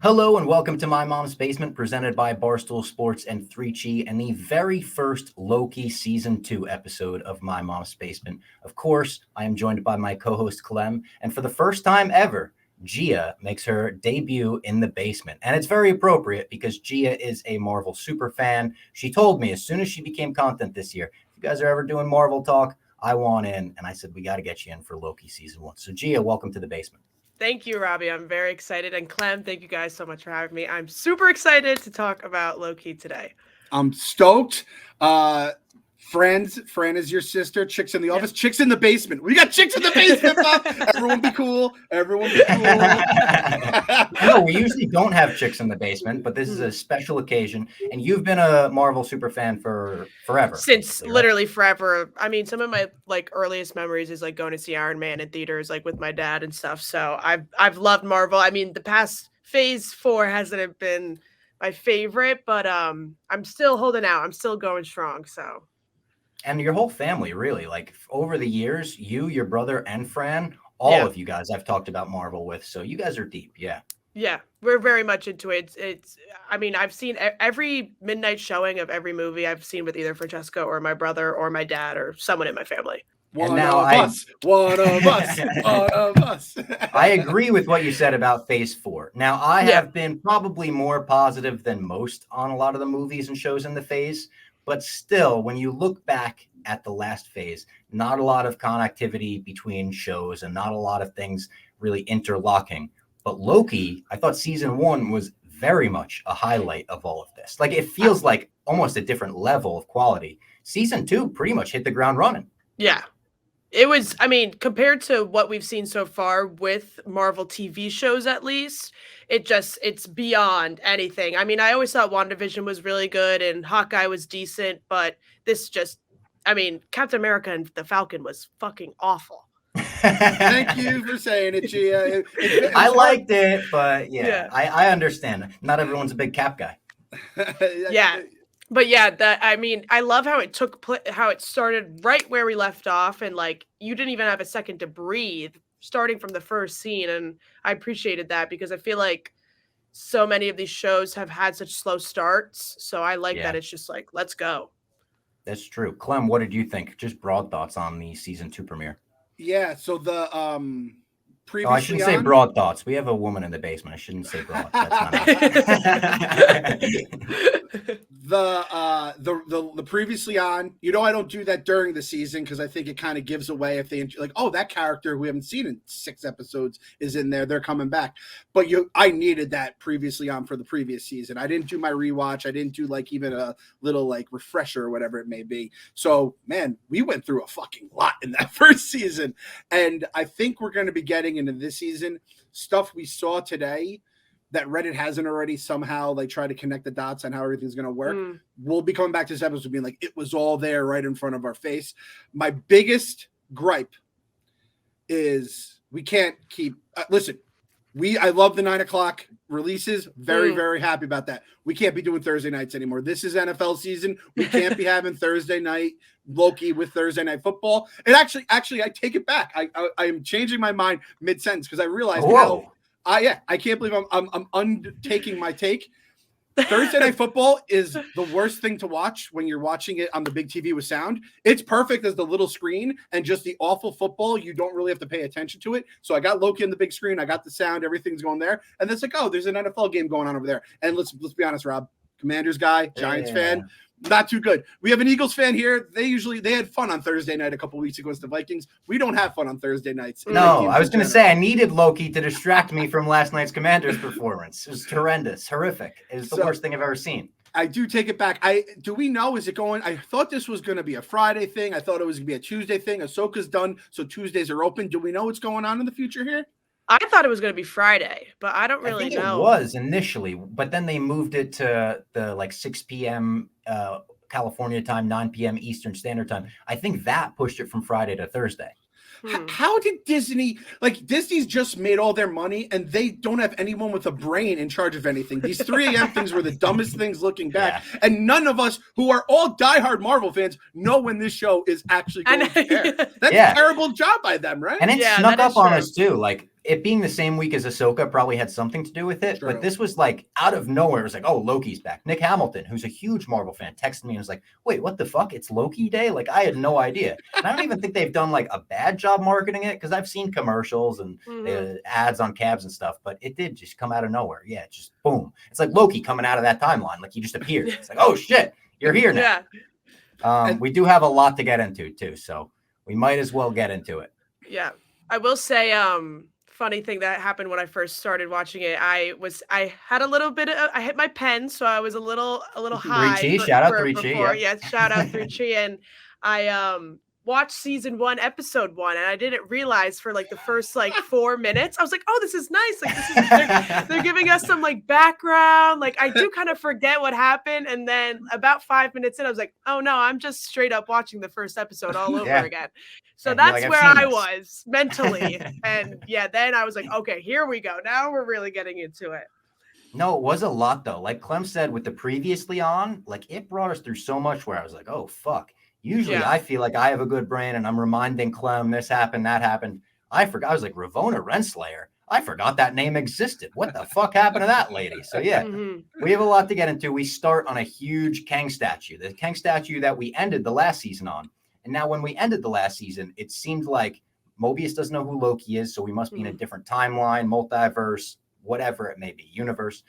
Hello and welcome to My Mom's Basement, presented by Barstool Sports and 3Chi, and the very first Loki Season 2 episode of My Mom's Basement. Of course, I am joined by my co-host Clem, and for the first time ever, Gia makes her debut in the basement. And it's very appropriate because Gia is a Marvel super fan. She told me as soon as she became content this year, if you guys are ever doing Marvel talk, I want in. And I said, we got to get you in for Loki Season 1. So Gia, welcome to the basement. Thank you, Robbie. I'm very excited. And Clem, thank you guys so much for having me. I'm super excited to talk about Loki today. I'm stoked. Fran is your sister. Chicks in the office. Chicks in the basement. We got chicks in the basement. Everyone be cool. No, we usually don't have chicks in the basement, but this is a special occasion. And you've been a Marvel super fan for forever. Since literally forever. I mean, some of my earliest memories is going to see Iron Man in theaters with my dad and stuff. So I've loved Marvel. I mean, the past Phase 4 hasn't been my favorite, but I'm still holding out. I'm still going strong. So. And your whole family, really, over the years, you, your brother, and Fran, all of you guys I've talked about Marvel with. So you guys are deep. Yeah. Yeah, we're very much into it. I mean, I've seen every midnight showing of every movie I've seen with either Francesco or my brother or my dad or someone in my family. One of us. I agree with what you said about Phase 4. Now, I have been probably more positive than most on a lot of the movies and shows in the phase. But still, when you look back at the last phase, not a lot of connectivity between shows and not a lot of things really interlocking. But Loki, I thought Season 1 was very much a highlight of all of this. It feels like almost a different level of quality. Season 2 pretty much hit the ground running. Yeah. It was, I mean, compared to what we've seen so far with Marvel TV shows, at least, it's beyond anything. I mean, I always thought WandaVision was really good and Hawkeye was decent, but this Captain America and the Falcon was fucking awful. Thank you for saying it, Gia. I liked it, but I understand. Not everyone's a big Cap guy. Yeah. But I love how how it started right where we left off, and you didn't even have a second to breathe, starting from the first scene, and I appreciated that because I feel like so many of these shows have had such slow starts, so I like that it's just let's go. That's true. Clem, what did you think? Just broad thoughts on the Season 2 premiere. Yeah, so the I shouldn't say broad thoughts. We have a woman in the basement. I shouldn't say broad. That's not the previously on. I don't do that during the season because I think it kind of gives away if they that character we haven't seen in 6 episodes is in there. They're coming back. But I needed that previously on for the previous season. I didn't do my rewatch. I didn't do even a little refresher or whatever it may be. So man, we went through a fucking lot in that first season, and I think we're going to be getting into this season stuff we saw today that Reddit hasn't already somehow try to connect the dots on how everything's going to work. We'll be coming back to this episode being it was all there right in front of our face. My biggest gripe is we can't keep listen. I love the 9:00 releases. Very, very happy about that. We can't be doing Thursday nights anymore. This is NFL season. We can't be having Thursday night Loki with Thursday night football. And actually, I take it back. I am changing my mind mid-sentence because I realized I can't believe I'm untaking my take. Thursday night football is the worst thing to watch when you're watching it on the big TV with sound. It's perfect as the little screen and just the awful football. You don't really have to pay attention to it. So I got Loki on the big screen. I got the sound. Everything's going there. And it's there's an NFL game going on over there. And let's be honest, Rob, Commanders guy, Giants fan. Not too good. We have an Eagles fan here. They had fun on Thursday night a couple weeks ago against the Vikings. We don't have fun on Thursday nights. No, I was going to say I needed Loki to distract me from last night's Commanders performance. It was horrendous, horrific. It was the worst thing I've ever seen. I do take it back. Do we know? Is it going? I thought this was going to be a Friday thing. I thought it was going to be a Tuesday thing. Ahsoka's done, so Tuesdays are open. Do we know what's going on in the future here? I thought it was going to be Friday, but I don't really know. It was initially, but then they moved it to the 6 p.m. California time, 9 p.m. Eastern Standard Time. I think that pushed it from Friday to Thursday. How did Disney, Disney's just made all their money and they don't have anyone with a brain in charge of anything. These 3 a.m. things were the dumbest things looking back. Yeah. And none of us who are all diehard Marvel fans know when this show is actually going to air. That's a terrible job by them, right? And it snuck up on us too. it being the same week as Ahsoka probably had something to do with it. True. But this was like out of nowhere. It was like, oh, Loki's back. Nick Hamilton, who's a huge Marvel fan, texted me and was like, wait, what the fuck? It's Loki Day? Like, I had no idea. And I don't even think they've done like a bad job marketing it, because I've seen commercials and ads on cabs and stuff, but it did just come out of nowhere. Yeah, just boom. It's like Loki coming out of that timeline. Like, he just appeared. It's like, oh shit, you're here now. Yeah. We do have a lot to get into too, so we might as well get into it. Yeah. I will say, funny thing that happened when I first started watching it. I had a little bit of, I hit my pen, so I was a little high. 3Chi, shout out 3Chi. Yeah. Yes, shout out 3Chi. And I watched season 1, episode 1, and I didn't realize for like the first like 4 minutes, I was like, oh, this is nice. Like, this is they're giving us some like background. Like, I do kind of forget what happened, and then about 5 minutes in, I was like, oh no, I'm just straight up watching the first episode all over again. So and that's like, where I was mentally. And yeah, then I was like, okay, here we go. Now we're really getting into it. No, it was a lot though. Like Clem said with the previously on, like it brought us through so much where I was like, oh fuck. Usually I feel like I have a good brain and I'm reminding Clem this happened, that happened. I forgot. I was like, Ravonna Renslayer. I forgot that name existed. What the fuck happened to that lady? So yeah, we have a lot to get into. We start on a huge Kang statue, the Kang statue that we ended the last season on. And now when we ended the last season, it seemed like Mobius doesn't know who Loki is. So we must be in a different timeline, multiverse, whatever it may be, universe.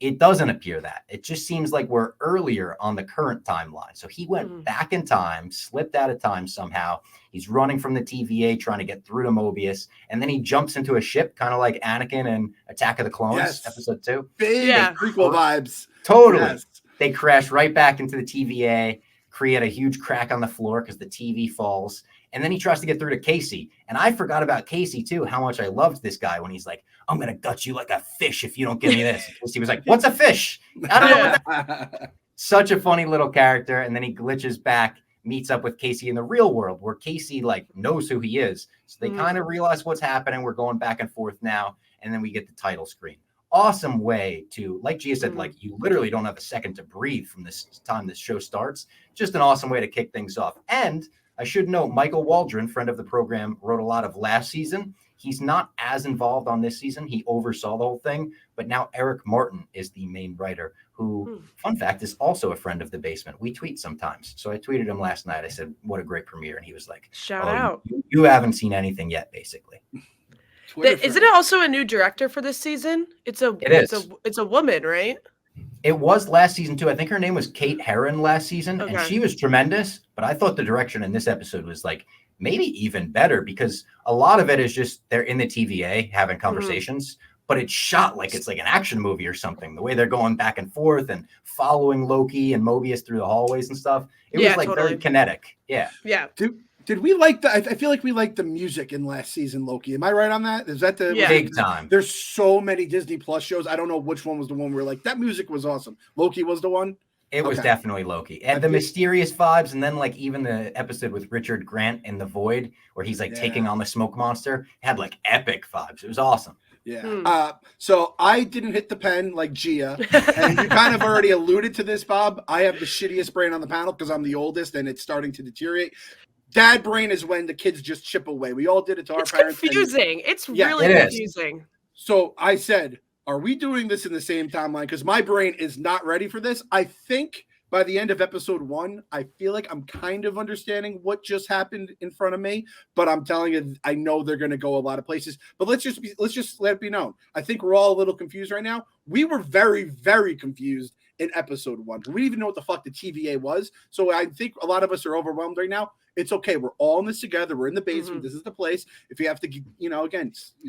It doesn't appear that. It just seems like we're earlier on the current timeline. So he went back in time, slipped out of time somehow. He's running from the TVA, trying to get through to Mobius. And then he jumps into a ship, kind of like Anakin in Attack of the Clones, episode 2. Big prequel vibes. Totally. Yes. They crash right back into the TVA, create a huge crack on the floor because the TV falls. And then he tries to get through to Casey. And I forgot about Casey, too, how much I loved this guy when he's like, I'm going to gut you like a fish if you don't give me this. And Casey was like, what's a fish? I don't know what that. Such a funny little character. And then he glitches back, meets up with Casey in the real world where Casey like knows who he is. So they kind of realize what's happening. We're going back and forth now. And then we get the title screen. Awesome way to, like Gia said, like you literally don't have a second to breathe from this time this show starts. Just an awesome way to kick things off. And I should note, Michael Waldron, friend of the program, wrote a lot of last season. He's not as involved on this season. He oversaw the whole thing. But now Eric Martin is the main writer who, fun fact, is also a friend of the basement. We tweet sometimes. So I tweeted him last night. I said, what a great premiere. And he was like, shout out. You haven't seen anything yet, basically. Isn't it also a new director for this season? It's a woman, right? It was last season too. I think her name was Kate Herron last season, and she was tremendous. But I thought the direction in this episode was like maybe even better because a lot of it is just they're in the TVA having conversations, but it's shot like it's like an action movie or something. The way they're going back and forth and following Loki and Mobius through the hallways and stuff. It was like very kinetic. Yeah. Yeah. Did we like the? I feel like we liked the music in last season, Loki. Am I right on that? Is that the big time? There's so many Disney Plus shows. I don't know which one was the one where like that music was awesome. Loki was the one. It was definitely Loki, and the mysterious vibes, and then like even the episode with Richard Grant in the Void, where he's like taking on the smoke monster, had like epic vibes. It was awesome. Yeah. So I didn't hit the pen like Gia, and you kind of already alluded to this, Bob. I have the shittiest brain on the panel because I'm the oldest, and it's starting to deteriorate. Dad brain is when the kids just chip away. We all did it to our parents. It's confusing. It's really confusing. So I said, are we doing this in the same timeline? Because my brain is not ready for this. I think by the end of episode 1, I feel like I'm kind of understanding what just happened in front of me. But I'm telling you, I know they're going to go a lot of places. But let's just let it be known. I think we're all a little confused right now. We were very, very confused in episode 1. We didn't even know what the fuck the TVA was. So I think a lot of us are overwhelmed right now. It's okay. We're all in this together. We're in the basement. This is the place. If you have to,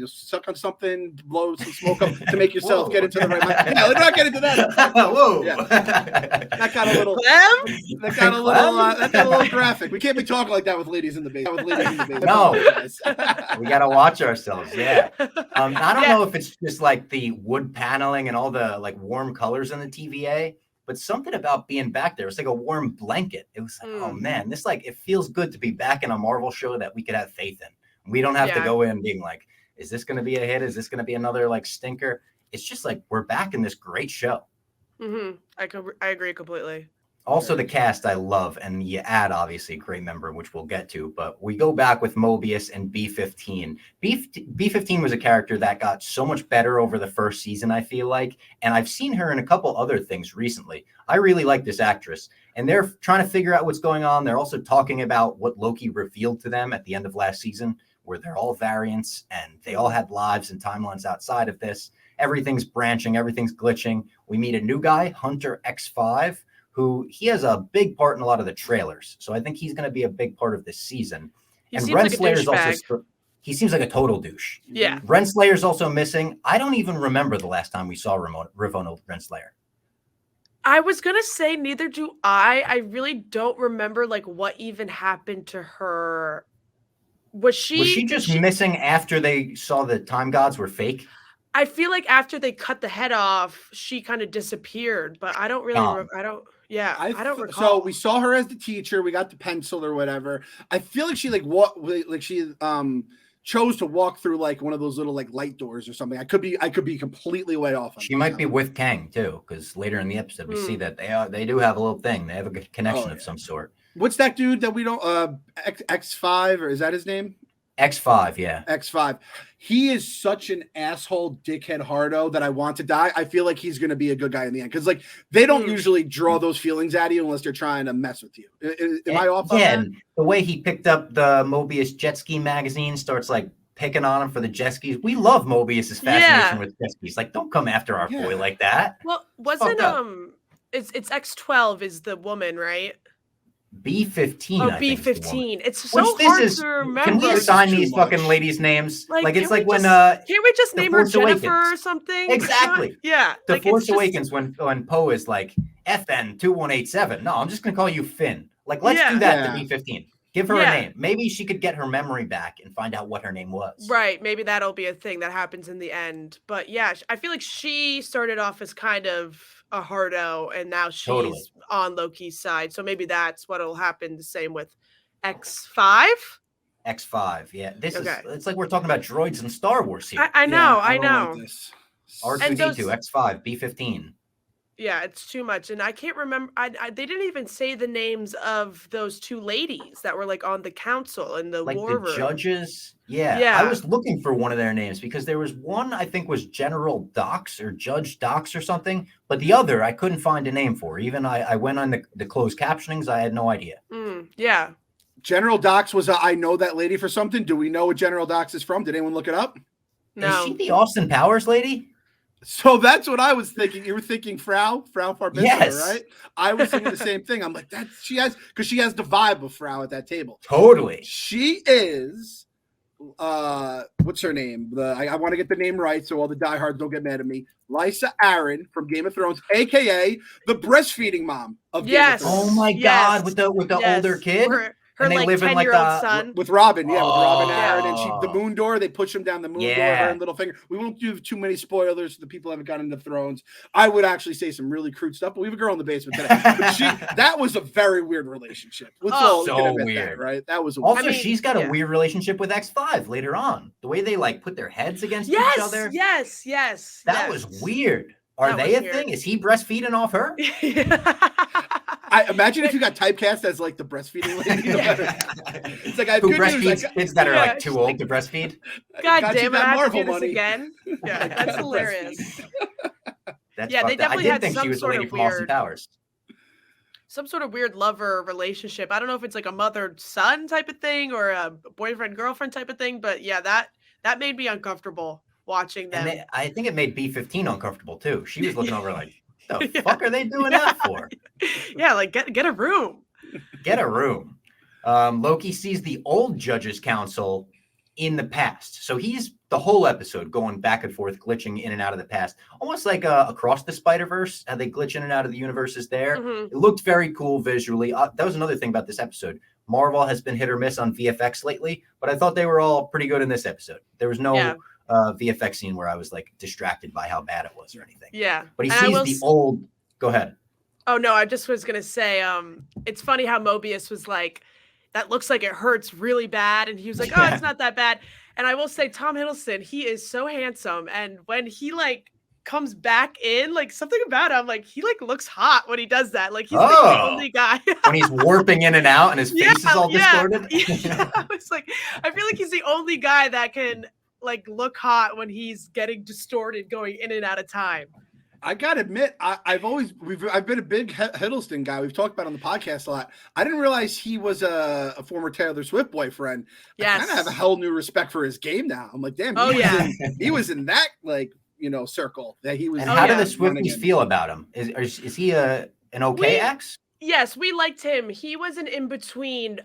suck on something, blow some smoke up to make yourself get into the right mind. Yeah, let's not get into that. Whoa. Yeah. That got a little. That got a little graphic. We can't be talking like that with ladies in the basement. No, we gotta watch ourselves. Yeah. I don't know if it's just like the wood paneling and all the like warm colors in the TVA. But something about being back there, it's like a warm blanket. It was like, oh man, this like, it feels good to be back in a Marvel show that we could have faith in. We don't have to go in being like, is this going to be a hit? Is this going to be another like stinker? It's just like, we're back in this great show. I agree completely. Also, the cast I love, and you add obviously a great member, which we'll get to. But we go back with Mobius and B-15. B-15 was a character that got so much better over the first season, I feel like, and I've seen her in a couple other things recently. I really like this actress, and they're trying to figure out what's going on. They're also talking about what Loki revealed to them at the end of last season, where they're all variants and they all had lives and timelines outside of this. Everything's branching, everything's glitching. We meet a new guy, Hunter X5. Who he has a big part in a lot of the trailers. So I think he's going to be a big part of this season. He and seems like a Renslayer's douchebag. also, he seems like a total douche. Yeah. Renslayer's also missing. I don't even remember the last time we saw Ravonna Renslayer. I was going to say, neither do I. I really don't remember like what even happened to her. Was she just missing after they saw the time gods were fake? I feel like after they cut the head off, she kind of disappeared, but I don't really, I don't recall. So we saw her as the teacher. We got the pencil or whatever. I feel like she chose to walk through like one of those little like light doors or something. I could be completely way off. She might be with Kang too, because later in the episode we see that they do have a little thing. They have a good connection of some sort. What's that dude that we don't X5 or is that his name? X5, yeah. X5. He is such an asshole, dickhead hardo that I want to die. I feel like he's going to be a good guy in the end. Because, like, they don't usually draw those feelings at you unless they're trying to mess with you. Am I off on that? And the way he picked up the Mobius jet ski magazine, starts, like, picking on him for the jet skis. We love Mobius's fascination with jet skis. Like, don't come after our boy like that. Well, wasn't, it's X12 is the woman, right? B-15. Oh, B-15. It's so hard to remember. Can we assign these fucking ladies' names? Like it's like when can't we just name her Jennifer or something? Exactly. Yeah. The Force Awakens when Poe is like FN 2187. No, I'm just gonna call you Finn. Like let's do that to B-15. Give her a name. Maybe she could get her memory back and find out what her name was. Right. Maybe that'll be a thing that happens in the end. But yeah, I feel like she started off as kind of a hardo and now she's on Loki's side. So maybe that's what'll happen. The same with X5. X5, yeah. This is it's like we're talking about droids in Star Wars here. I know. Like R2D2, X5, B-15. Yeah, it's too much. And I can't remember. They didn't even say the names of those two ladies that were like on the council in the war room. Judges. Yeah. I was looking for one of their names because there was one I think was General Dox or Judge Dox or something. But the other I couldn't find a name for. Even I went on the closed captionings. I had no idea. Yeah. General Dox was I know that lady for something. Do we know what General Dox is from? Did anyone look it up? No. Is she the Austin Powers lady? So that's what I was thinking. You were thinking Frau Farbissina, right? I was thinking the same thing. I'm like, she has the vibe of Frau at that table. Totally. She is what's her name? I want to get the name right so all the diehards don't get mad at me. Lysa Arryn from Game of Thrones, aka the breastfeeding mom of Game of Thrones. Oh my god, with the older kid. Her and they like live 10-year-old son with Robin, with Robin Arryn, and the moon door. They push him down the moon door. Her and Littlefinger. We won't do too many spoilers for the people who haven't gotten into Thrones. I would actually say some really crude stuff, but we have a girl in the basement today. But that was a very weird relationship. So weird, right? That was she's got a weird relationship with X5 later on. The way they like put their heads against each other. Yes. That was weird. Are they a thing? Is he breastfeeding off her? I imagine if you got typecast as like the breastfeeding lady. It's like I have who good breastfeeds news. kids that are like too old to breastfeed. God damn it! I have to do this again. Yeah, that's hilarious. They definitely I did had think some she was sort a lady of from Austin Powers. Some sort of weird lover relationship. I don't know if it's like a mother-son type of thing or a boyfriend-girlfriend type of thing, but yeah, that made me uncomfortable watching them. And I think it made B-15 uncomfortable too. She was looking over like, the fuck are they doing that for? Yeah, like get a room. Get a room. Loki sees the old Judges Council in the past. So he's the whole episode going back and forth, glitching in and out of the past. Almost like Across the Spider-Verse, how they glitch in and out of the universes there. It looked very cool visually. That was another thing about this episode. Marvel has been hit or miss on VFX lately, but I thought they were all pretty good in this episode. There was no VFX scene where I was like distracted by how bad it was or anything. Yeah. But he sees the old. Go ahead. Oh no, I just was gonna say, it's funny how Mobius was like, that looks like it hurts really bad, and he was like, oh, it's not that bad. And I will say, Tom Hiddleston, he is so handsome, and when he like comes back in, like something about him, like he like looks hot when he does that. Like he's like the only guy when he's warping in and out and his face is all distorted. I was like, I feel like he's the only guy that can like look hot when he's getting distorted going in and out of time. I gotta admit, I've been a big Hiddleston guy. We've talked about it on the podcast a lot. I didn't realize he was a former Taylor Swift boyfriend. Yes. I kind of have a whole new respect for his game now. I'm like, damn, he was in that like circle that he was. And how do the Swifties feel about him? Is he an okay ex? Yes, we liked him. He was an in between.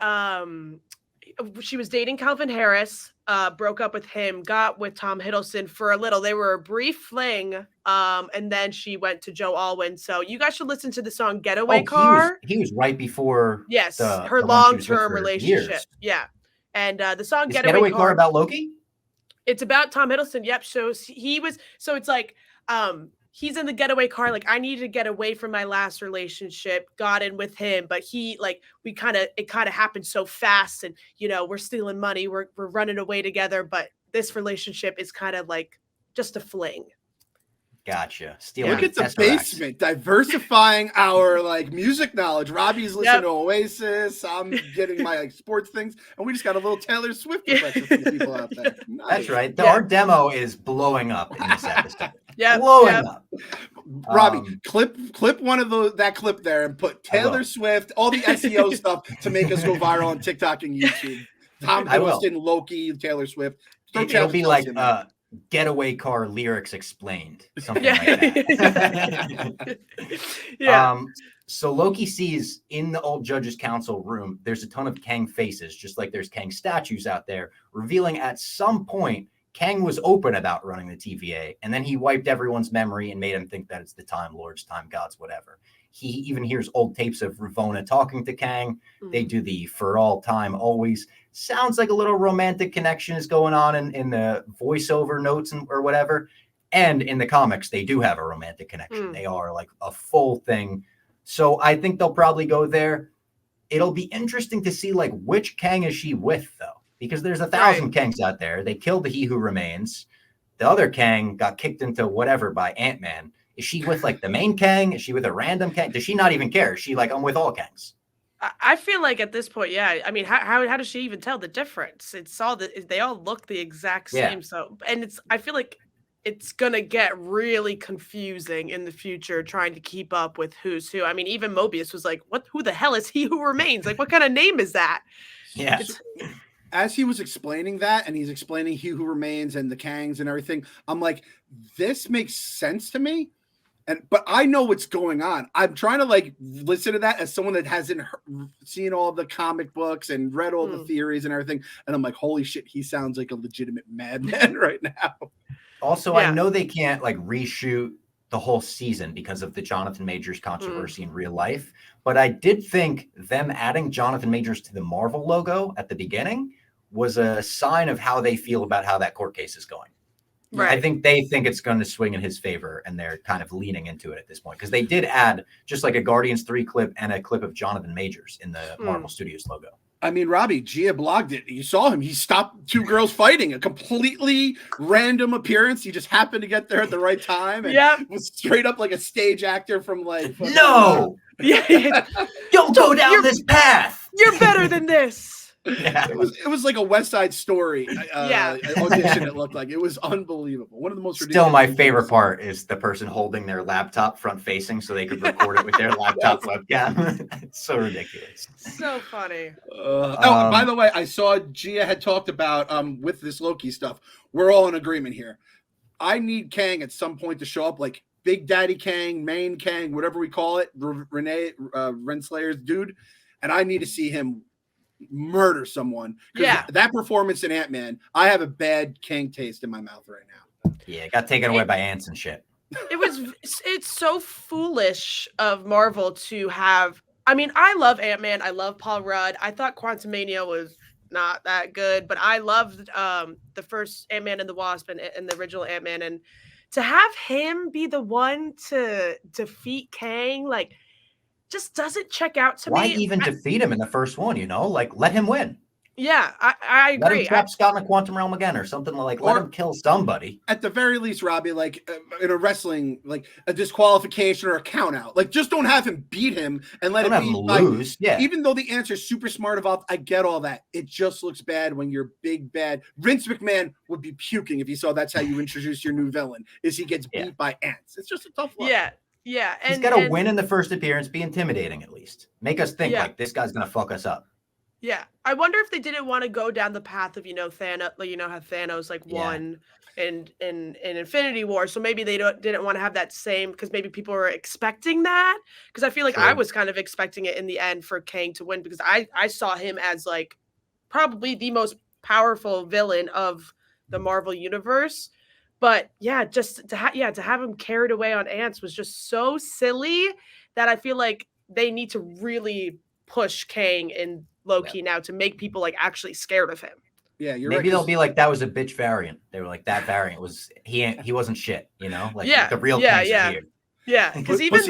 She was dating Calvin Harris, broke up with him, got with Tom Hiddleston for a little. They were a brief fling, and then she went to Joe Alwyn. So you guys should listen to the song Getaway Car. He was right before her long-term relationship. Years. Yeah. And the song Getaway Car about Loki? It's about Tom Hiddleston. Yep. So it's like he's in the getaway car. Like, I needed to get away from my last relationship, got in with him, but it kind of happened so fast, and we're stealing money, we're running away together, but this relationship is kind of like just a fling. Gotcha. Look at the basement, diversifying our like music knowledge. Robbie's listening to Oasis. I'm getting my like sports things, and we just got a little Taylor Swift impression for the people out there. Nice. That's right. Our demo is blowing up in this episode. Blowing up. Robbie, clip one of that clip there and put Taylor Swift, all the SEO stuff to make us go viral on TikTok and YouTube. Tom Hiddleston, Loki, Taylor Swift. It'll be like Getaway Car lyrics explained, something like that. So Loki sees in the old judge's council room, there's a ton of Kang faces, just like there's Kang statues out there, revealing at some point Kang was open about running the TVA, and then he wiped everyone's memory and made him think that it's the Time Lords, Time Gods, whatever. He even hears old tapes of Ravonna talking to Kang. They do the for all time, always. Sounds like a little romantic connection is going on in the voiceover notes or whatever. And in the comics, they do have a romantic connection. They are like a full thing. So I think they'll probably go there. It'll be interesting to see like which Kang is she with, though, because there's 1,000 Kangs out there. They killed the He Who Remains. The other Kang got kicked into whatever by Ant-Man. Is she with like the main Kang? Is she with a random Kang? Does she not even care? Is she like, I'm with all Kangs? I feel like at this point, I mean, how does she even tell the difference? They all look the exact same. So, and I feel like it's gonna get really confusing in the future trying to keep up with who's who. I mean, even Mobius was like, who the hell is He Who Remains? Like, what kind of name is that? Yeah. As he was explaining that, and he's explaining He Who Remains and the Kangs and everything, I'm like, this makes sense to me. But I know what's going on. I'm trying to like listen to that as someone that hasn't seen all the comic books and read all the theories and everything. And I'm like, holy shit, he sounds like a legitimate madman right now. Also, I know they can't like reshoot the whole season because of the Jonathan Majors controversy in real life. But I did think them adding Jonathan Majors to the Marvel logo at the beginning was a sign of how they feel about how that court case is going. Right. I think they think it's going to swing in his favor, and they're kind of leaning into it at this point because they did add just like a Guardians 3 clip and a clip of Jonathan Majors in the Marvel Studios logo. I mean, Robbie, Gia blogged it. You saw him. He stopped two girls fighting, a completely random appearance. He just happened to get there at the right time. And was straight up like a stage actor from like. No! Don't go down this path. You're better than this. Yeah, it was like a West Side Story audition. It looked like it was unbelievable. One of the most still my favorite part is the person holding their laptop front facing so they could record it with their laptop webcam. It's so ridiculous. So funny. By the way, I saw Gia had talked about with this Loki stuff. We're all in agreement here. I need Kang at some point to show up, like Big Daddy Kang, Main Kang, whatever we call it, Renslayer's dude, and I need to see him murder someone. That performance in Ant-Man, I have a bad Kang taste in my mouth right now. Yeah, it got taken away by ants and shit. It's so foolish of Marvel to have. I mean, I love Ant-Man. I love Paul Rudd. I thought Quantumania was not that good, but I loved the first Ant-Man and the Wasp and the original Ant-Man, and to have him be the one to defeat Kang, like, just doesn't check out to me. Why even defeat him in the first one, like let him win. Yeah, I Let him agree. trap Scott in the quantum realm again, or something like. Let him kill somebody. At the very least, Robbie, like in a wrestling, like a disqualification or a count out. Like, just don't have him beat him and let Don't it have be him lose. Yeah. Even though the answer is super smart about, I get all that. It just looks bad when you're big bad. Vince McMahon would be puking if he saw that's how you introduce your new villain. Is he gets beat by ants? It's just a tough look. Yeah. He's got to win in the first appearance, be intimidating at least, make us think like this guy's gonna fuck us up. Yeah, I wonder if they didn't want to go down the path of Thanos, like how Thanos won in Infinity War, so maybe they didn't want to have that same, because maybe people were expecting that, because I feel like I was kind of expecting it in the end for Kang to win, because I saw him as like probably the most powerful villain of the Marvel universe, but yeah, just to have him carried away on ants was just so silly that I feel like they need to really push Kang in Loki now to make people like actually scared of him. Yeah, you're maybe right. They'll be like, that was a bitch variant. They were like, that variant was he wasn't shit, like the real Kang's here. Yeah, because even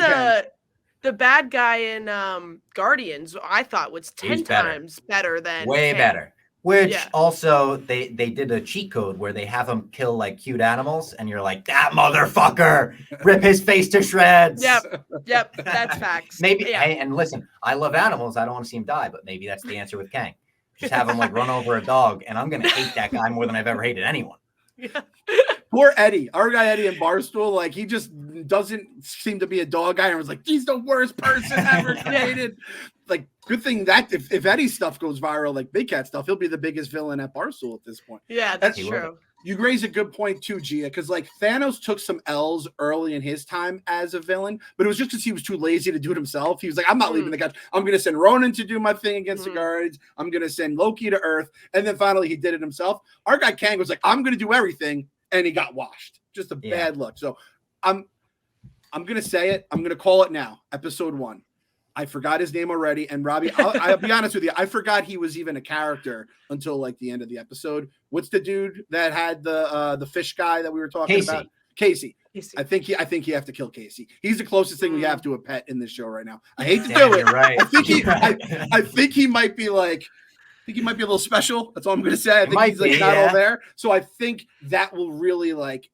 the bad guy in Guardians, I thought was 10 times better than way Kang. better. Which also they did a cheat code where they have him kill like cute animals, and you're like, that motherfucker, rip his face to shreds. Yep, that's facts. Maybe. Hey, and listen, I love animals. I don't want to see him die, but maybe that's the answer with Kang. Just have him like run over a dog, and I'm gonna hate that guy more than I've ever hated anyone. Yeah. Poor Eddie, our guy Eddie in Barstool, like he just doesn't seem to be a dog guy, and was like, he's the worst person ever created. Like, good thing that if Eddie's stuff goes viral, like Big Cat stuff, he'll be the biggest villain at Barstool at this point. Yeah, that's true. You raise a good point too, Gia, because like Thanos took some L's early in his time as a villain, but it was just because he was too lazy to do it himself. He was like, I'm not leaving the couch. I'm going to send Ronan to do my thing against the Guardians. I'm going to send Loki to Earth. And then finally he did it himself. Our guy Kang was like, I'm going to do everything. And he got washed. Just a bad look. So I'm going to say it. I'm going to call it now. Episode 1. I forgot his name already. And Robbie, I'll be honest with you. I forgot he was even a character until like the end of the episode. What's the dude that had the fish guy that we were talking about? Casey. I think you have to kill Casey. He's the closest thing we have to a pet in this show right now. I hate to do it. Right. I think he might be like, I think he might be a little special. That's all I'm going to say. I think he's like not all there. So I think that will really like,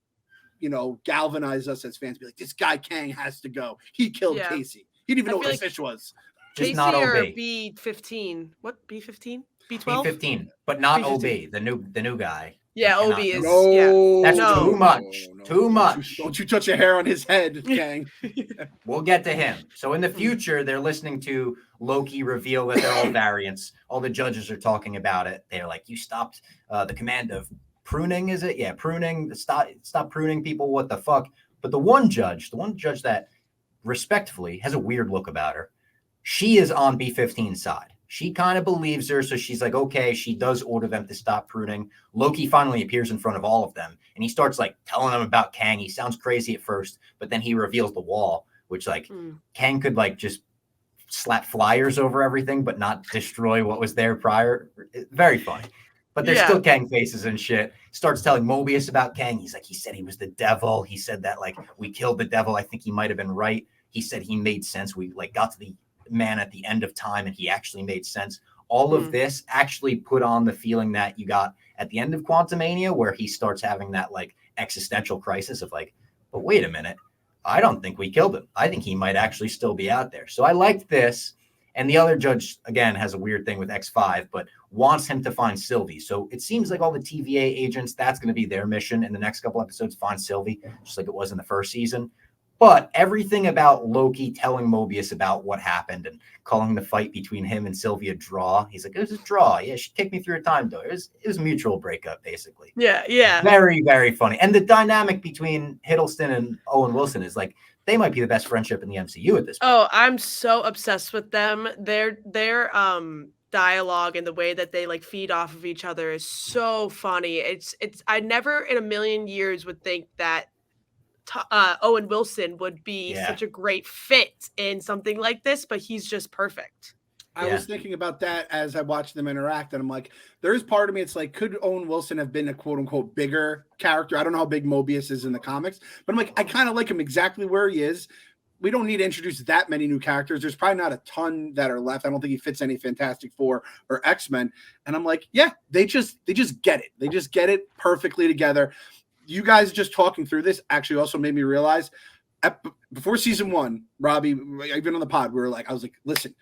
galvanize us as fans. Be like, this guy Kang has to go. He killed Casey. He didn't even know what a fish was. Just Casey not or OB. B15. What? B15? B12? B15, but not B15. OB, the new guy. Yeah, OB is. That's too much. Too much. Don't you touch a hair on his head, Kang. We'll get to him. So in the future, they're listening to Loki reveal that they're all variants. All the judges are talking about it. They're like, you stopped the command of pruning, is it? Yeah, pruning. Stop pruning people. What the fuck? But the one judge that respectfully has a weird look about her, she is on B15's side. She kind of believes her, so she's like, okay, she does order them to stop pruning. Loki finally appears in front of all of them, and he starts like telling them about Kang. He sounds crazy at first, but then he reveals the wall, which like Kang could like just slap flyers over everything, but not destroy what was there prior. Very funny. But there's still Kang faces and shit. Starts telling Mobius about Kang. He's like, he said he was the devil. He said that like we killed the devil. I think he might have been right. He said he made sense. We like got to the man at the end of time and he actually made sense. All of this actually put on the feeling that you got at the end of Quantumania, where he starts having that like existential crisis of like, but wait a minute, I don't think we killed him. I think he might actually still be out there. So I liked this. And the other judge, again, has a weird thing with X5, but wants him to find Sylvie. So it seems like all the TVA agents, that's going to be their mission in the next couple episodes, find Sylvie, just like it was in the first season. But everything about Loki telling Mobius about what happened and calling the fight between him and Sylvie a draw. He's like, it was a draw. Yeah, she kicked me through a time door. It was a mutual breakup, basically. Yeah. Very, very funny. And the dynamic between Hiddleston and Owen Wilson is like, they might be the best friendship in the MCU at this point. Oh, I'm so obsessed with them. Their dialogue and the way that they like feed off of each other is so funny. It's I never in a million years would think that Owen Wilson would be such a great fit in something like this, but he's just perfect. I was thinking about that as I watched them interact, and I'm like, there is part of me, it's like, could Owen Wilson have been a quote-unquote bigger character? I don't know how big Mobius is in the comics, but I'm like, I kind of like him exactly where he is. we don't need to introduce that many new characters. There's probably not a ton that are left. I don't think he fits any Fantastic Four or X-Men. And I'm like, yeah, they just get it. They just get it perfectly together. You guys just talking through this actually also made me realize before season 1, Robbie, even on the pod, I was like, listen,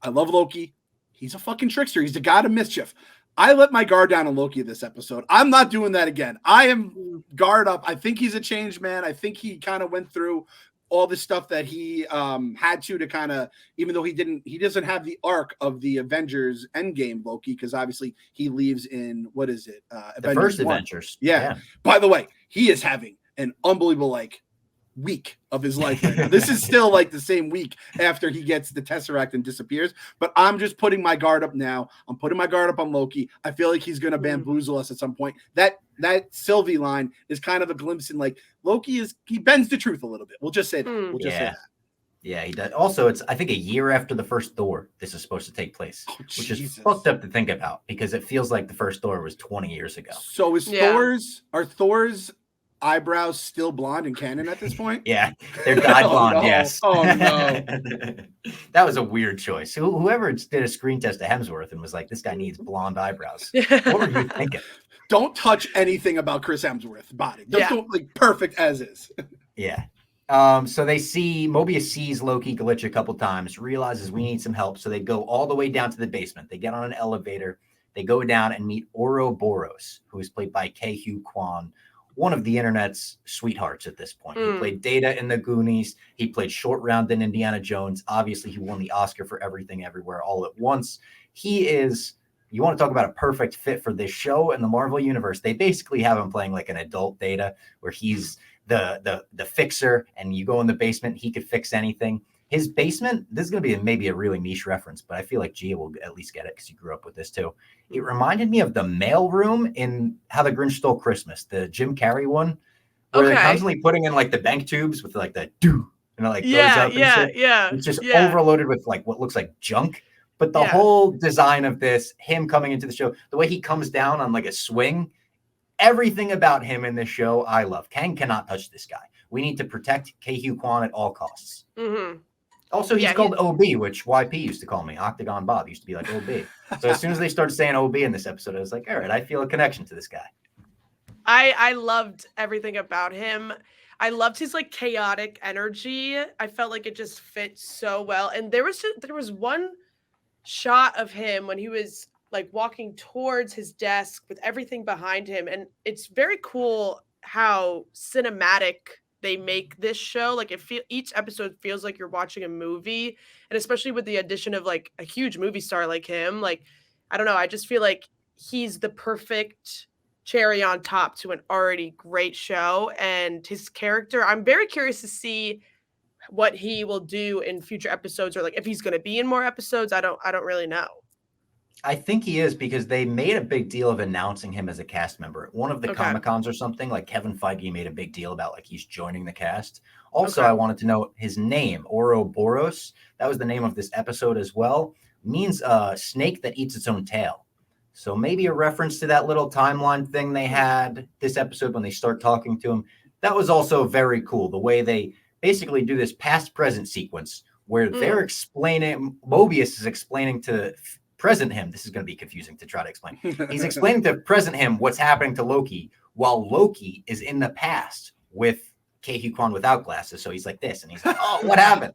I love Loki. He's a fucking trickster. He's the god of mischief. I let my guard down on Loki this episode. I'm not doing that again. I am guard up. I think he's a changed man. I think he kind of went through all the stuff that he had to kind of, even though he doesn't have the arc of the Avengers Endgame Loki, because obviously he leaves in, what is it? The first Avengers. Yeah. By the way, he is having an unbelievable week of his life right now. This is still the same week after he gets the Tesseract and disappears, but I'm just putting my guard up now. I'm putting my guard up on Loki. I feel like he's going to bamboozle us at some point. That Sylvie line is kind of a glimpse in Loki he bends the truth a little bit. We'll just say that. We'll just say that. Yeah, he does. Also, it's I think a year after the first Thor this is supposed to take place, which is fucked up to think about because it feels like the first Thor was 20 years ago. So are Thor's eyebrows still blonde in canon at this point? Yeah, they're dyed blonde. No. Yes. Oh no, that was a weird choice. Whoever did a screen test of Hemsworth and was like, "This guy needs blonde eyebrows." What were you thinking? Don't touch anything about Chris Hemsworth's body. Just don't perfect as is. Yeah. So Mobius sees Loki glitch a couple times, realizes we need some help, so they go all the way down to the basement. They get on an elevator. They go down and meet Ouroboros, who is played by Ke Huy Quan, one of the internet's sweethearts at this point. He played Data in the Goonies. He played Short Round in Indiana Jones. Obviously, he won the Oscar for Everything Everywhere All at Once. He is, you want to talk about a perfect fit for this show in the Marvel Universe. They basically have him playing like an adult Data, where he's the fixer, and you go in the basement, he could fix anything. His basement, this is going to be maybe a really niche reference, but I feel like Gia will at least get it because you grew up with this too. It reminded me of the mail room in How the Grinch Stole Christmas, the Jim Carrey one, where they're constantly putting in the bank tubes with the doo, and it goes up and shit. It's just overloaded with what looks like junk. But the whole design of this, him coming into the show, the way he comes down on a swing, everything about him in this show, I love. Kang cannot touch this guy. We need to protect Ke Huy Quan at all costs. Mm-hmm. Also, he's called OB, which YP used to call me. Octagon Bob used to be like OB. So as soon as they started saying OB in this episode, I was like, all right, I feel a connection to this guy. I loved everything about him. I loved his chaotic energy. I felt like it just fit so well. And there was one shot of him when he was walking towards his desk with everything behind him. And it's very cool how cinematic they make this show. Each episode feels like you're watching a movie, and especially with the addition of a huge movie star like him, I don't know, I just feel like he's the perfect cherry on top to an already great show. And his character, I'm very curious to see what he will do in future episodes, or if he's going to be in more episodes. I don't really know. I think he is, because they made a big deal of announcing him as a cast member at one of the Comic-Cons or something. Kevin Feige made a big deal about he's joining the cast. Also, I wanted to note his name, Ouroboros. That was the name of this episode as well. Means a snake that eats its own tail. So maybe a reference to that little timeline thing they had this episode when they start talking to him. That was also very cool. The way they basically do this past-present sequence where they're explaining, Mobius is explaining to present him. This is going to be confusing to try to explain. He's explaining to present him what's happening to Loki, while Loki is in the past with Ke Huy Quan without glasses. So he's like this, and he's like, oh, what happened?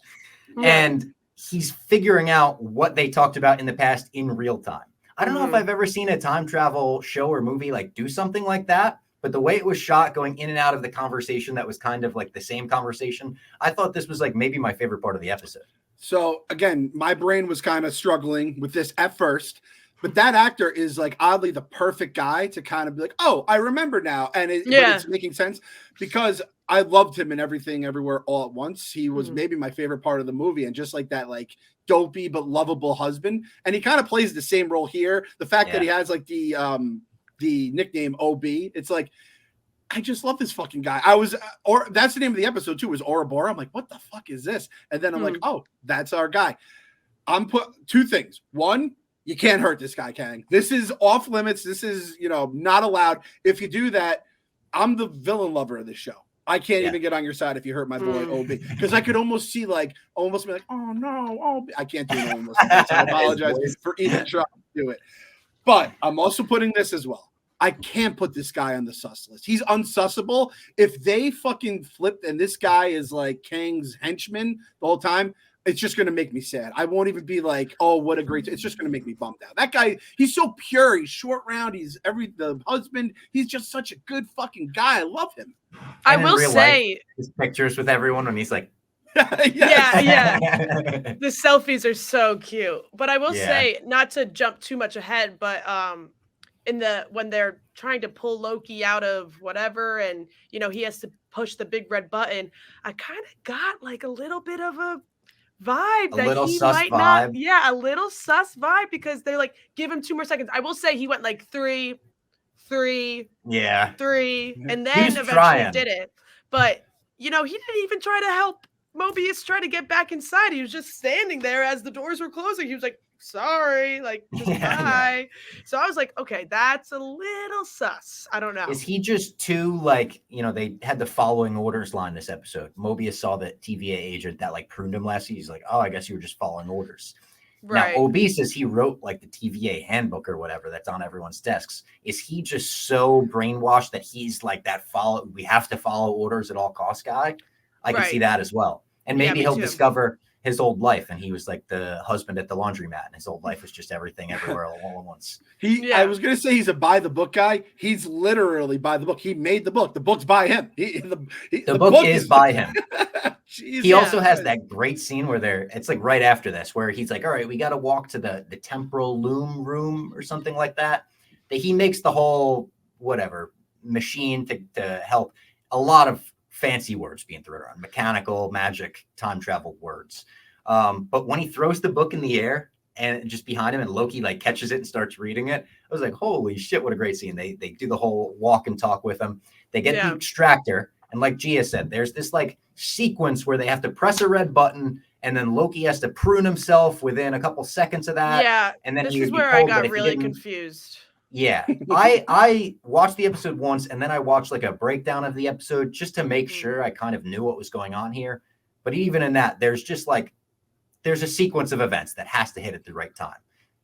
And he's figuring out what they talked about in the past in real time. I don't know if I've ever seen a time travel show or movie do something like that, but the way it was shot, going in and out of the conversation that was kind of the same conversation, I thought this was maybe my favorite part of the episode. So again, my brain was kind of struggling with this at first, but that actor is oddly the perfect guy to kind of be oh, I remember now. And but it's making sense, because I loved him in Everything Everywhere All at Once. He was maybe my favorite part of the movie, and just that dopey but lovable husband. And he kind of plays the same role here. The fact that he has the nickname OB, it's I just love this fucking guy. Or that's the name of the episode too, was Ouroboros. I'm like, what the fuck is this? And then I'm like, oh, that's our guy. I'm put two things. One, you can't hurt this guy, Kang. This is off limits. This is, not allowed. If you do that, I'm the villain lover of this show. I can't even get on your side if you hurt my boy OB, because I could almost see almost be like, oh no, OB. I can't do it almost. So I apologize for even trying to do it. But I'm also putting this as well. I can't put this guy on the sus list. He's unsussable. If they fucking flipped and this guy is like Kang's henchman the whole time, it's just going to make me sad. I won't even be like, oh, what a great. It's just going to make me bummed out. That guy, he's so pure. He's short round. He's the husband. He's just such a good fucking guy. I love him. I will say his pictures with everyone when he's like, yeah. The selfies are so cute. But I will say, not to jump too much ahead, but when they're trying to pull Loki out of whatever, and he has to push the big red button, I kind of got like a little bit of a vibe that he might not. Yeah, a little sus vibe, because they like give him 2 more seconds. I will say he went like 3, 3, 3, and then eventually did it. But he didn't even try to help Mobius try to get back inside. He was just standing there as the doors were closing. He was like, sorry, like, just bye. So I was like, okay, that's a little sus. I don't know. Is he just too they had the following orders line this episode. Mobius saw the TVA agent that like pruned him last season. He's like, oh, I guess you were just following orders. Right. Now, OB says he wrote like the TVA handbook or whatever that's on everyone's desks. Is he just so brainwashed that he's like that we have to follow orders at all costs guy? I can see that as well. And maybe he'll discover his old life, and he was like the husband at the laundromat, and his old life was just everything everywhere all at once. I was going to say he's a by the book guy. He's literally by the book. He made the book. The book's by him. The book is by him. He also has that great scene where it's like right after this, where he's like, all right, we got to walk to the temporal loom room or something like that. That he makes the whole machine to help. A lot of fancy words being thrown around, mechanical, magic, time travel words. But when he throws the book in the air and just behind him, and Loki like catches it and starts reading it, I was like, holy shit, what a great scene. They do the whole walk and talk with him. They get the extractor. And like Gia said, there's this like sequence where they have to press a red button, and then Loki has to prune himself within a couple seconds of that. Yeah. And then this is where I got really confused. Yeah, I watched the episode once, and then I watched like a breakdown of the episode just to make sure I kind of knew what was going on here. But even in that, there's a sequence of events that has to hit at the right time.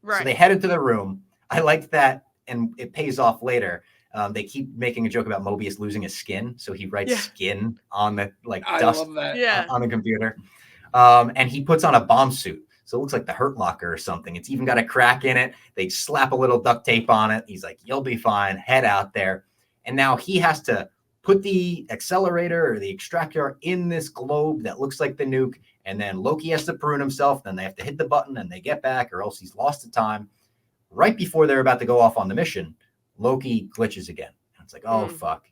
Right. So they head into the room. I liked that, and it pays off later. They keep making a joke about Mobius losing his skin, so he writes skin on the dust on the computer. And he puts on a bomb suit. So it looks like the Hurt Locker or something. It's even got a crack in it. They slap a little duct tape on it. He's like, you'll be fine. Head out there. And now he has to put the accelerator or the extractor in this globe that looks like the nuke. And then Loki has to prune himself. Then they have to hit the button and they get back, or else he's lost the time. Right before they're about to go off on the mission, Loki glitches again. And it's like, oh, fuck.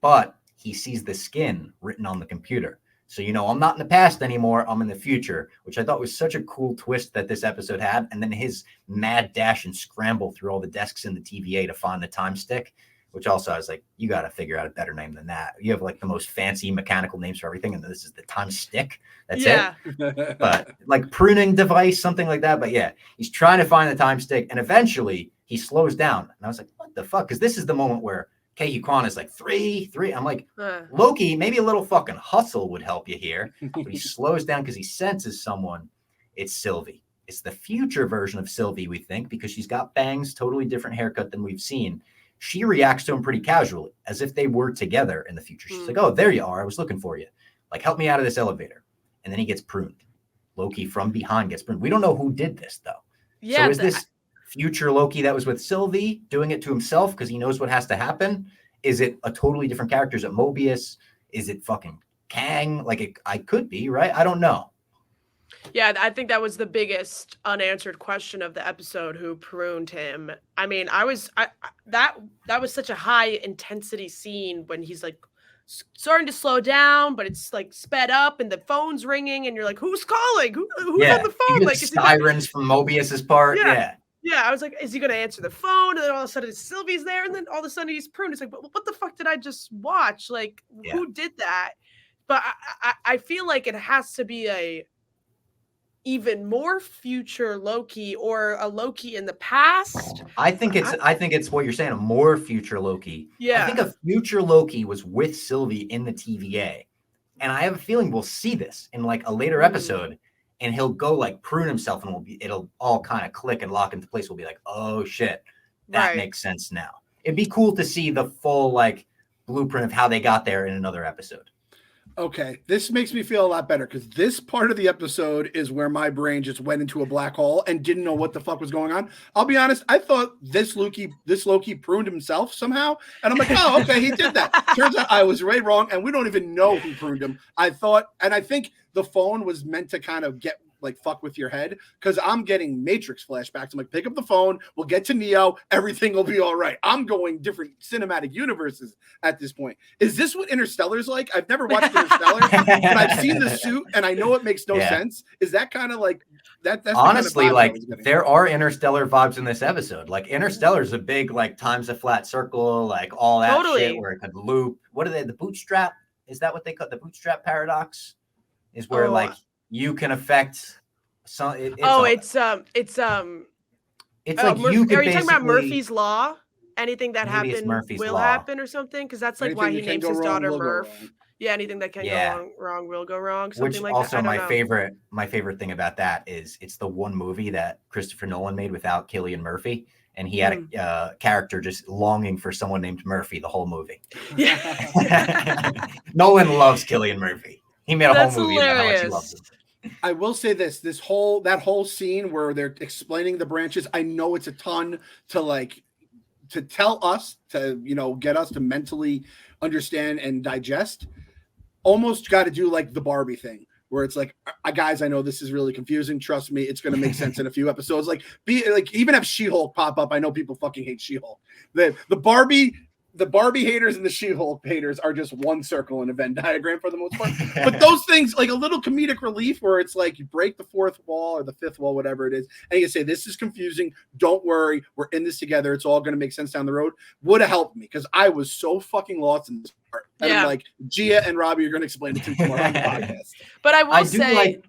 But he sees the skin written on the computer. So, I'm not in the past anymore. I'm in the future, which I thought was such a cool twist that this episode had. And then his mad dash and scramble through all the desks in the TVA to find the time stick, which also I was like, you got to figure out a better name than that. You have like the most fancy mechanical names for everything. And this is the time stick. That's it. But like pruning device, something like that. But yeah, he's trying to find the time stick. And eventually he slows down. And I was like, what the fuck? Because this is the moment where Ke Huy Quan is like 3. I'm like, Loki, maybe a little fucking hustle would help you here. But he slows down because he senses someone. It's Sylvie. It's the future version of Sylvie, we think, because she's got bangs, totally different haircut than we've seen. She reacts to him pretty casually, as if they were together in the future. She's like, oh, there you are. I was looking for you. Like, help me out of this elevator. And then he gets pruned. Loki from behind gets pruned. We don't know who did this, though. Yeah, so is this future Loki that was with Sylvie doing it to himself because he knows what has to happen? Is it a totally different character? Is it Mobius? Is it fucking Kang? Like, I could be, right? I don't know. Yeah, I think that was the biggest unanswered question of the episode, who pruned him. I mean, that was such a high intensity scene when he's like starting to slow down, but it's like sped up and the phone's ringing and you're like, who's calling? Who's on the phone? Like sirens from Mobius's part. Yeah, I was like, is he going to answer the phone? And then all of a sudden Sylvie's there, and then all of a sudden he's pruned. It's like, what the fuck did I just watch? Like, who did that? But I feel like it has to be even more future Loki or a Loki in the past. I think it's what you're saying, a more future Loki. Yeah. I think a future Loki was with Sylvie in the TVA. And I have a feeling we'll see this in like a later episode, and he'll go like prune himself, and it'll all kind of click and lock into place. We'll be like, oh shit, that makes sense now. It'd be cool to see the full like blueprint of how they got there in another episode. Okay, this makes me feel a lot better because this part of the episode is where my brain just went into a black hole and didn't know what the fuck was going on. I'll be honest, I thought this Loki pruned himself somehow, and I'm like, oh, okay, he did that. Turns out I was way wrong, and we don't even know who pruned him. I thought, and I think the phone was meant to kind of get like fuck with your head because I'm getting Matrix flashbacks. I'm like, pick up the phone, we'll get to Neo, everything will be all right. I'm going different cinematic universes at this point. Is this what Interstellar's like? I've never watched Interstellar, but I've seen the suit and I know it makes no sense. Is that kind of like that? That's honestly kind of like there are Interstellar vibes in this episode. Like Interstellar is a big like times a flat circle, like all that shit where it could loop. What are they? The bootstrap? Is that what they call the bootstrap paradox? Is where like you can affect some. It's like you could. Are you talking about Murphy's Law? Anything that happened will happen, or something? Because that's like anything why he names his daughter Murph. Yeah, anything that can go wrong will go wrong. Something like also that. My favorite thing about that is it's the one movie that Christopher Nolan made without Cillian Murphy. And he had a character just longing for someone named Murphy the whole movie. Yeah. Nolan loves Cillian Murphy. He made a whole movie about how much he loves him. I will say that whole scene where they're explaining the branches, I know it's a ton to tell us to, get us to mentally understand and digest. Almost got to do like the Barbie thing where it's like, guys, I know this is really confusing. Trust me, it's going to make sense in a few episodes. Even have She-Hulk pop up. I know people fucking hate She-Hulk. The Barbie haters and the She-Hulk haters are just one circle in a Venn diagram for the most part. But those things, like a little comedic relief where it's like you break the fourth wall or the fifth wall, whatever it is, and you say, this is confusing. Don't worry. We're in this together. It's all going to make sense down the road. Would have helped me because I was so fucking lost in this part. And I'm like, Gia and Robbie are going to explain it to me tomorrow on the podcast. But I will say,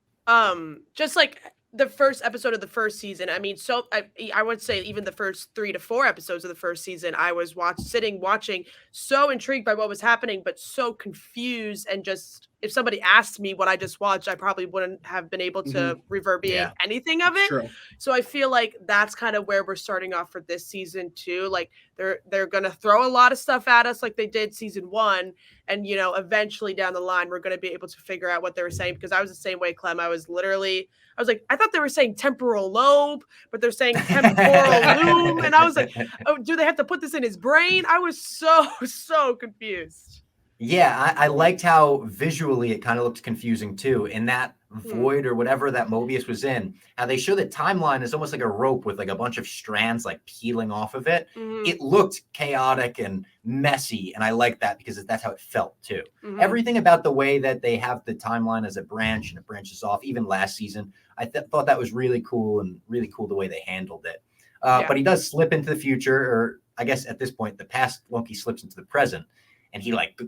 just like the first episode of the first season, I mean, so I would say even the first 3 to 4 episodes of the first season, I was watching, so intrigued by what was happening, but so confused. And just, if somebody asked me what I just watched, I probably wouldn't have been able to reverberate anything of it. True. So I feel like that's kind of where we're starting off for this season too. Like they're going to throw a lot of stuff at us like they did season 1. And, eventually down the line, we're going to be able to figure out what they were saying, because I was the same way, Clem. I was like, I thought they were saying temporal lobe, but they're saying temporal loom. And I was like, oh, do they have to put this in his brain? I was so confused. Yeah, I liked how visually it kind of looked confusing too. In that void or whatever that Mobius was in, how they show the timeline is almost like a rope with like a bunch of strands like peeling off of it. It looked chaotic and messy, and I like that because that's how it felt too. Everything about the way that they have the timeline as a branch and it branches off, even last season, I thought that was really cool, and really cool the way they handled it. But he does slip into the future, or I guess at this point, the past Loki slips into the present. And he like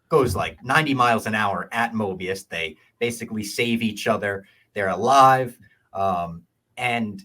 goes like 90 miles an hour at Mobius. They basically save each other. They're alive. And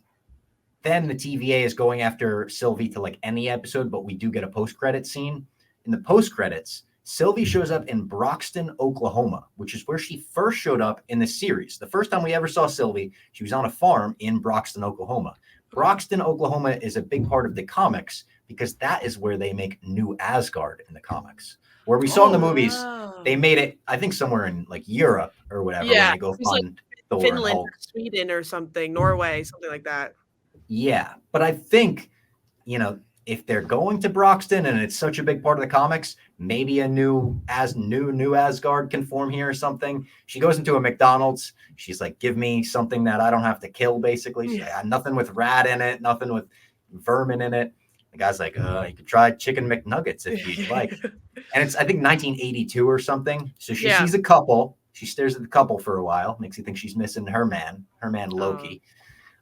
then the TVA is going after Sylvie to like end the episode, but we do get a post-credit scene. In the post-credits, Sylvie shows up in Broxton, Oklahoma, which is where she first showed up in the series. The first time we ever saw Sylvie, she was on a farm in Broxton, Oklahoma. Broxton, Oklahoma is a big part of the comics because that is where they make New Asgard in the comics. Where we saw in the movies, they made it, I think, somewhere in like Europe or whatever. Yeah, when they go find Thor, Finland or Sweden or something, Norway, something like that. Yeah, but I think, if they're going to Broxton and it's such a big part of the comics, maybe a new Asgard can form here or something. She goes into a McDonald's. She's like, give me something that I don't have to kill, basically. She's like, nothing with rat in it, nothing with vermin in it. The guy's like, you could try chicken McNuggets if you'd like. And it's, I think, 1982 or something. So she sees a couple. She stares at the couple for a while. Makes you think she's missing her man Loki.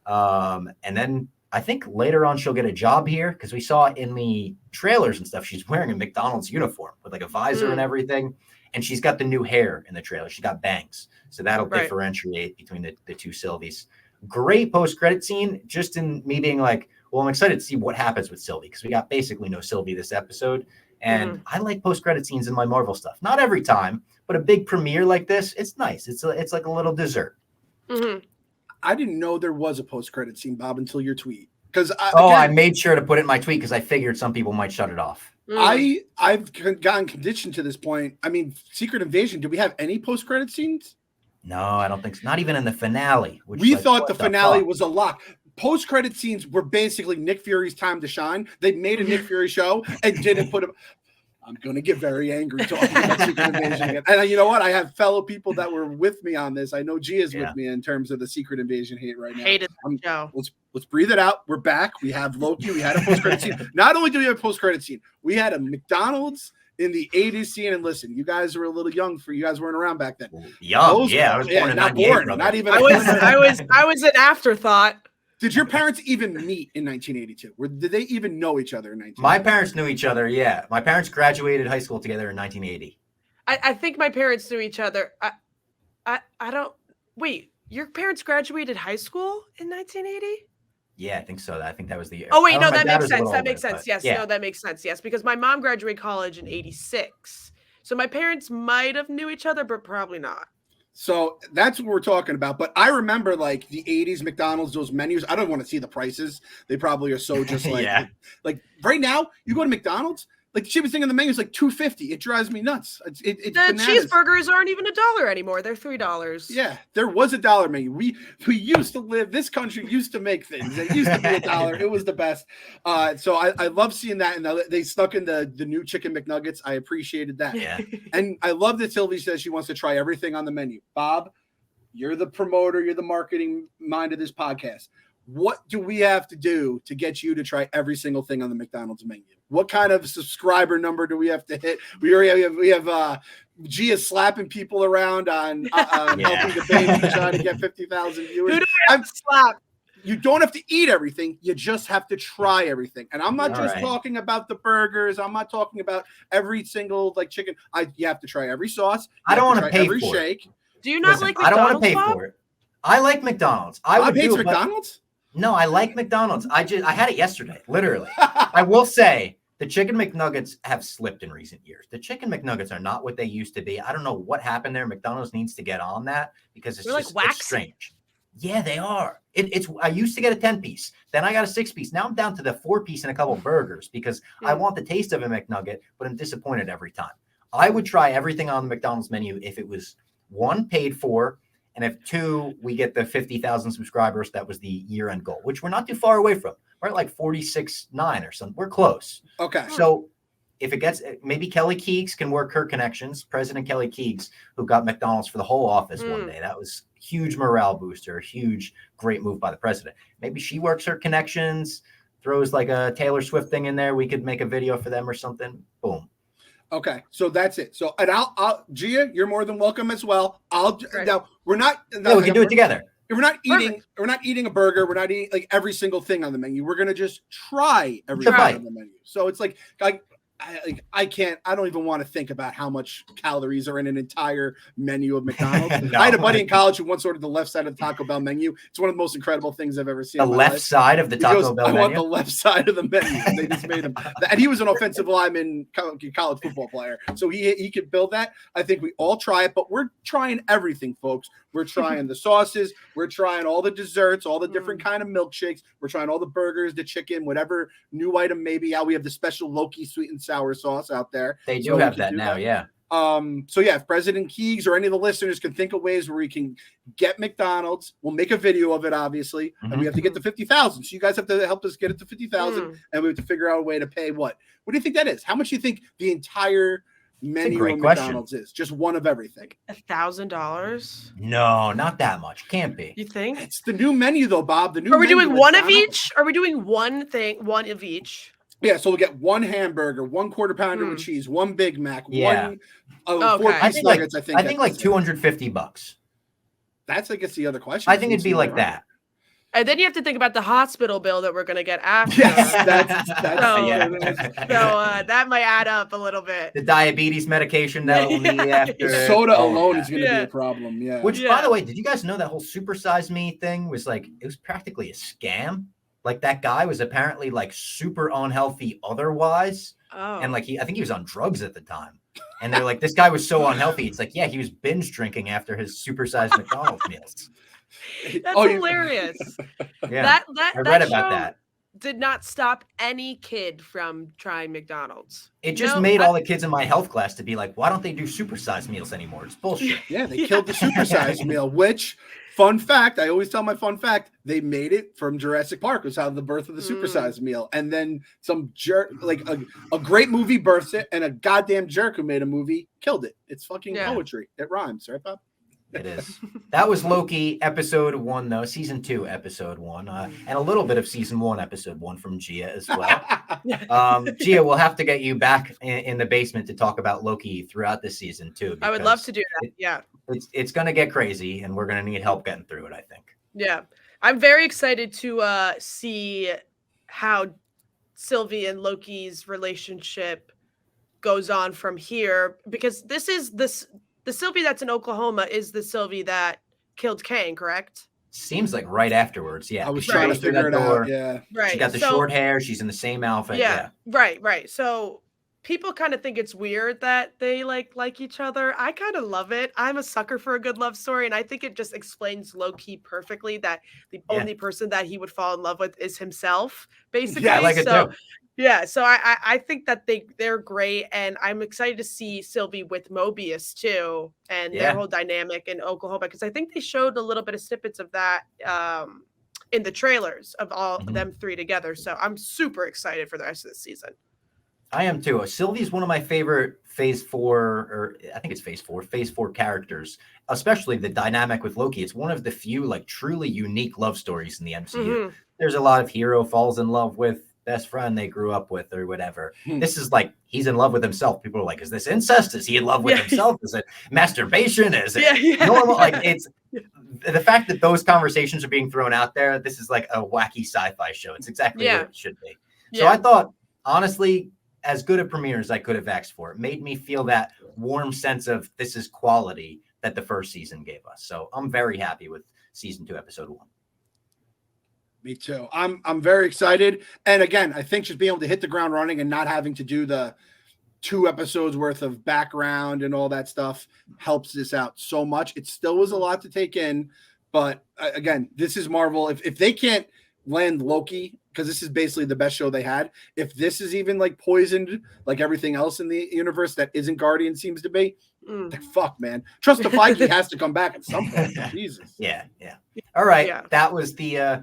And then I think later on she'll get a job here, because we saw in the trailers and stuff, she's wearing a McDonald's uniform with like a visor and everything. And she's got the new hair in the trailer. She got bangs. So that'll Right. differentiate between the two Sylvies. Great post-credit scene, just in me being like, well, I'm excited to see what happens with Sylvie because we got basically no Sylvie this episode. And I like post-credit scenes in my Marvel stuff. Not every time, but a big premiere like this, it's nice. It's like a little dessert. I didn't know there was a post-credit scene, Bob, until your tweet. Because I made sure to put it in my tweet because I figured some people might shut it off. I've gotten conditioned to this point. I mean, Secret Invasion, do we have any post-credit scenes? No, I don't think so. Not even in the finale. We thought the finale was a lock. Post-credit scenes were basically Nick Fury's time to shine. They made a Nick Fury show and didn't put him. I'm going to get very angry talking about Secret Invasion again. And you know what? I have fellow people that were with me on this. I know Gia's with me in terms of the Secret Invasion hate right now. Hated the show. Let's breathe it out. We're back. We have Loki. We had a post-credit scene. Not only do we have a post-credit scene, we had a McDonald's in the 80s scene. And listen, you guys were a little young you guys weren't around back then. Young, yeah. I was born in 98. Not even. I was an afterthought. Did your parents even meet in 1982? Did they even know each other in 1982? My parents knew each other, yeah. My parents graduated high school together in 1980. I think my parents knew each other. I don't... Wait, your parents graduated high school in 1980? Yeah, I think so. I think that was the year. Oh, wait, no, that makes sense. That makes sense. Yes, yeah. No, that makes sense. Yes, because my mom graduated college in 86. So my parents might have knew each other, but probably not. So that's what we're talking about. But I remember like the 80s McDonald's, those menus. I don't want to see the prices. They probably are so just like, like right now, you go to McDonald's, like the cheapest thing on the menu is like $2.50. It drives me nuts. It's the bananas. cheeseburgers aren't even $1 anymore. They're $3. Yeah, there was a $1 menu. We used to live. This country used to make things. It used to be $1. It was the best. So I love seeing that. And they stuck in the new chicken McNuggets. I appreciated that. Yeah. And I love that Sylvie says she wants to try everything on the menu. Bob, you're the promoter. You're the marketing mind of this podcast. What do we have to do to get you to try every single thing on the McDonald's menu? What kind of subscriber number do we have to hit? We have Gia slapping people around on helping the baby try to get 50,000 viewers. Who do we have to slap? You don't have to eat everything. You just have to try everything. And I'm not talking about the burgers. I'm not talking about every single like chicken. You have to try every sauce. I don't want to pay every for shake. it. Do you not like McDonald's? I don't want to pay for it. I like McDonald's. I would pay do for McDonald's. No, I like McDonald's. I had it yesterday, literally. I will say the chicken McNuggets have slipped in recent years. The chicken McNuggets are not what they used to be. I don't know what happened there. McDonald's needs to get on that because it's just it's strange. Yeah, they are. I used to get a 10-piece. Then I got a 6-piece. Now I'm down to the 4-piece and a couple burgers because I want the taste of a McNugget, but I'm disappointed every time. I would try everything on the McDonald's menu if it was, 1, paid for, and if 2, we get the 50,000 subscribers. That was the year-end goal, which we're not too far away from. We're at like 46.9 or something. We're close. Okay. So if it gets, maybe Kelly Keegs can work her connections. President Kelly Keegs, who got McDonald's for the whole office one day. That was huge morale booster, huge, great move by the president. Maybe she works her connections, throws like a Taylor Swift thing in there. We could make a video for them or something. Boom. Okay, so that's it. So, and I'll Gia, you're more than welcome as well. Now we're not. Yeah, we can do it together. We're not eating. We're not eating a burger. We're not eating like every single thing on the menu. We're gonna just try everything on the menu. So it's like I can't. I don't even want to think about how much calories are in an entire menu of McDonald's. I had a buddy in college who once ordered the left side of the Taco Bell menu. It's one of the most incredible things I've ever seen. The left side of the Taco Bell menu. I want the left side of the menu. They just made him, and he was an offensive lineman, college football player, so he could build that. I think we all try it, but we're trying everything, folks. We're trying the sauces. We're trying all the desserts, all the different kind of milkshakes. We're trying all the burgers, the chicken, whatever new item maybe out. We have the special Loki sweet and sour sauce out there. They do have that now, yeah. So yeah, if President Keegs or any of the listeners can think of ways where we can get McDonald's, we'll make a video of it, obviously, and we have to get to 50,000. So you guys have to help us get it to 50,000, and we have to figure out a way to pay what? What do you think that is? How much do you think the entire menu of McDonald's is? Just one of everything. $1,000? No, not that much. Can't be. You think? It's the new menu though, Bob. The new. Are we doing one of each? Are we doing one of each? Yeah, so we'll get 1 hamburger, 1 quarter pounder with cheese, 1 Big Mac, 1 4 nuggets. I think like $250. That's I guess the other question. I think it'd be like that. And then you have to think about the hospital bill that we're going to get after. Yes, that might add up a little bit. The diabetes medication that we'll need after. Soda alone is going to be a problem. Yeah. Which, by the way, did you guys know that whole Super Size Me thing was like, it was practically a scam? Like that guy was apparently like super unhealthy otherwise. Oh. And like I think he was on drugs at the time. And they're like, this guy was so unhealthy. It's like, yeah, he was binge drinking after his supersized McDonald's meals. That's hilarious. Yeah, I read about that. Did not stop any kid from trying McDonald's. It just made all the kids in my health class to be like, why don't they do supersized meals anymore? It's bullshit. Yeah, they killed the supersized meal, which, fun fact, I always tell my fun fact, they made it from Jurassic Park, was how the birth of the supersized meal. And then some jerk, like a great movie births it, and a goddamn jerk who made a movie killed it. It's fucking poetry. It rhymes, right, Bob? It is. That was Loki episode 1, though, season 2, episode 1, and a little bit of season 1, episode 1 from Gia as well. Gia, we'll have to get you back in the basement to talk about Loki throughout this season too. I would love to do that. It's going to get crazy, and we're going to need help getting through it, I think. Yeah, I'm very excited to see how Sylvie and Loki's relationship goes on from here, because the Sylvie that's in Oklahoma is the Sylvie that killed Kang, correct? Seems like right afterwards. Yeah, I was trying to figure it out. Yeah, right. She got the short hair. She's in the same outfit. Yeah. Right. So people kind of think it's weird that they like each other. I kind of love it. I'm a sucker for a good love story, and I think it just explains Loki perfectly that the only person that he would fall in love with is himself, basically. Yeah, I like it too. Yeah, so I think that they're great, and I'm excited to see Sylvie with Mobius too, and their whole dynamic in Oklahoma, because I think they showed a little bit of snippets of that in the trailers of all of them three together. So I'm super excited for the rest of the season. I am too. Sylvie's one of my favorite Phase 4, or I think it's Phase 4 characters, especially the dynamic with Loki. It's one of the few like truly unique love stories in the MCU. There's a lot of hero falls in love with best friend they grew up with or whatever. This is like he's in love with himself. People are like, is this incest? Is he in love with himself? Is it masturbation? Is it normal? Like it's the fact that those conversations are being thrown out there. This is like a wacky sci-fi show. It's exactly what it should be. So I thought, honestly, as good a premiere as I could have asked for. It made me feel that warm sense of this is quality that the first season gave us. So I'm very happy with season 2, episode 1. Me too. I'm very excited. And again, I think just being able to hit the ground running and not having to do the 2 episodes worth of background and all that stuff helps this out so much. It still was a lot to take in, but again, this is Marvel. If they can't land Loki, because this is basically the best show they had, if this is even like poisoned like everything else in the universe that isn't Guardian seems to be, fuck, man. Trust the Feige has to come back at some point. Jesus. Yeah. All right. Yeah. That was the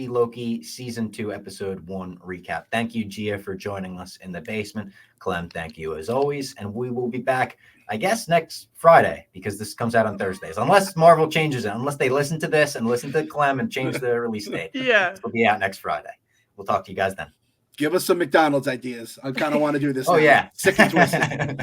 Loki season 2 episode 1 recap. Thank you, Gia, for joining us in the basement. Clem, thank you as always. And we will be back, I guess, next Friday, because this comes out on Thursdays. Unless Marvel changes it, unless they listen to this and listen to Clem and change the release date. It'll be out next Friday. We'll talk to you guys then. Give us some McDonald's ideas. I kind of want to do this. Oh, now. yeah. Sick and twisted.